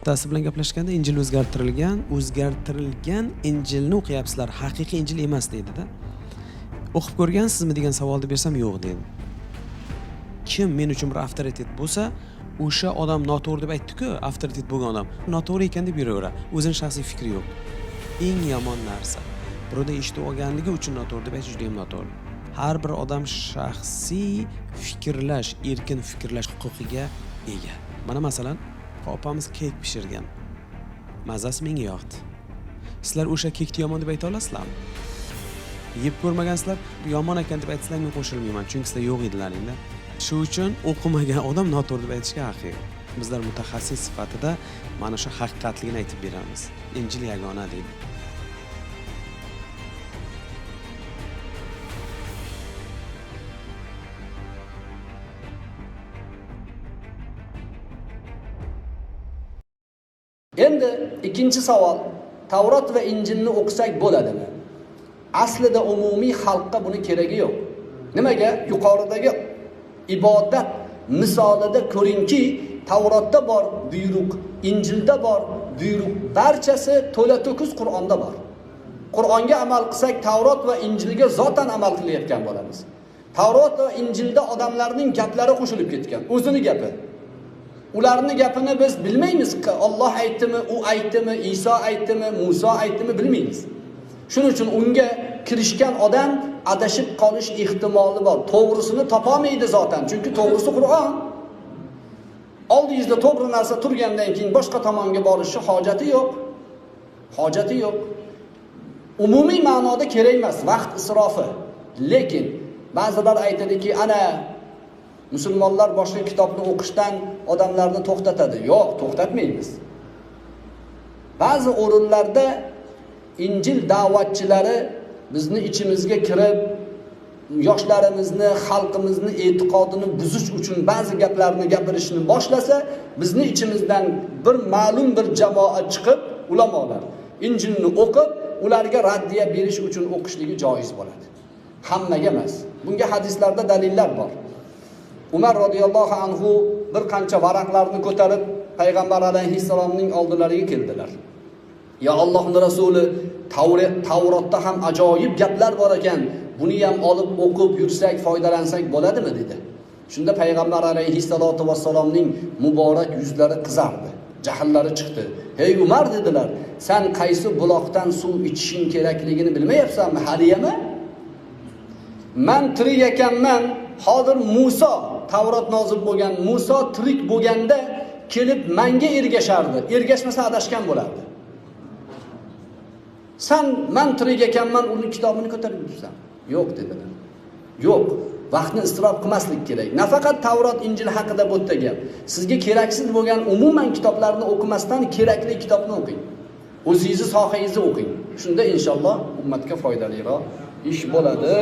Bittasi bilan gaplashganda Injil o'zgartirilgan Injilni o'qiyapsizlar, haqiqiy Injil emas dedi-da. O'qib ko'rgansizmi degan savolni bersam yo'q dedi. Kim men uchun bir avtoritet bo'lsa, o'sha odam noto'g'ri deb aytdi-ku, avtoritet bo'lgan odam noto'g'ri ekan deb yuraveradi. O'zining shaxsiy fikri yo'q. Eng yomon narsa. Birovda eshitib olganligi uchun noto'g'ri deb aytish juda ham noto'g'ri. Har bir odam shaxsiy fikrlash, erkin fikrlash huquqiga ega. Mana masalan, opamiz kek pishirgan. Mazasi menga yoqdi. Sizlar o'sha kekni yomon deb ayta olasizlarmi? Yeb ko'rmagansizlar, yomon ekan deb aytsizlar, men qo'shilmayman, chunki sizlar yo'q edilaringda. Shu uchun o'qimagan odam noto'g'ri deb aytishga haqli. Bizlar mutaxassis sifatida mana shu haqiqatligini aytib beramiz. Injil yagona deydi. Endi ikkinchi savol, Tavrot va Injilni o'qisak bo'ladimi? Aslida umumiy xalqqa buni keragi yo'q. Nimaga? Yuqoridagi ibodat misolida ko'ringki, Tavrotda bor buyruq, Injilda bor buyruq, barchasi to'la-to'kis Qur'onda bor. Qur'onga amal qilsak, Tavrot va Injilga zotan amal qilayotgan bo'lamiz. Tavrot va Injilda odamlarning gaplari qo'shilib ketgan, o'zini gapi. Ularning gapini biz bilmaymiz. Alloh aytdimi, u aytdimi, Iso aytdimi, Muso aytdimi bilmaymiz. Shuning uchun unga kirishgan odam adashib qolish ehtimoli bor. To'g'risini topolmaydi zotan, chunki to'g'risi Qur'on. Oldingizda to'g'ri narsa turgandan keyin boshqa tomonga borishga hojati yo'q. Hojati yo'q. Umumiy ma'noda kerak emas, vaqt isrofi. Lekin ba'zilar aytadiki, ana musulmonlar boshqa kitobni o'qishdan odamlarni to'xtatadi. Yo'q, to'xtatmaymiz. Ba'zi o'rinlarda Injil da'vatchilari bizni ichimizga kirib, yoshlarimizni, xalqimizni e'tiqodini buzish uchun ba'zi gaplarni gapirishni boshlasa, bizni ichimizdan bir ma'lum bir jamoat chiqib, ulamolar Injilni o'qib, ularga raddiya berish uchun o'qishligi joiz bo'ladi. Hammaga emas. Bunga hadislarda dalillar bor. Umar radhiyallohu anhu bir qancha varaqlarni ko'tarib payg'ambar alayhissalomning oldilariga keldilar. Ya Allohning rasuli, Tavrotda ham ajoyib gaplar bor ekan, buni ham olib o'qib yursak, foydalansak bo'ladimi dedi. Shunda payg'ambar alayhissalatu vassalomning muborak yuzlari qizardi, jahllari chiqdi. "Hey Umar" dedilar, "Sen qaysi buloqdan suv ichishing kerakligini bilmayapsanmi haliyami? Men tirik ekanman, hozir Muso, Tavrot nozil bo'lgan Muso tirik bo'lganda kelib menga ergashardi. Ergashmasa adashgan bo'lardi. Sen men tirik ekanman, uning kitobini ko'tarib yursan." Yo'q dedilar. Yo'q, vaqtni isrof qilmaslik kerak. Nafaqat Tavrot, Injil haqida bu yerda gap. Sizga keraksiz bo'lgan umuman kitoblarni o'qimasdan kerakli kitobni o'qing. O'zingizni sohangizni o'qing. Shunda inshaalloh ummatga foydaliroq ish bo'ladi.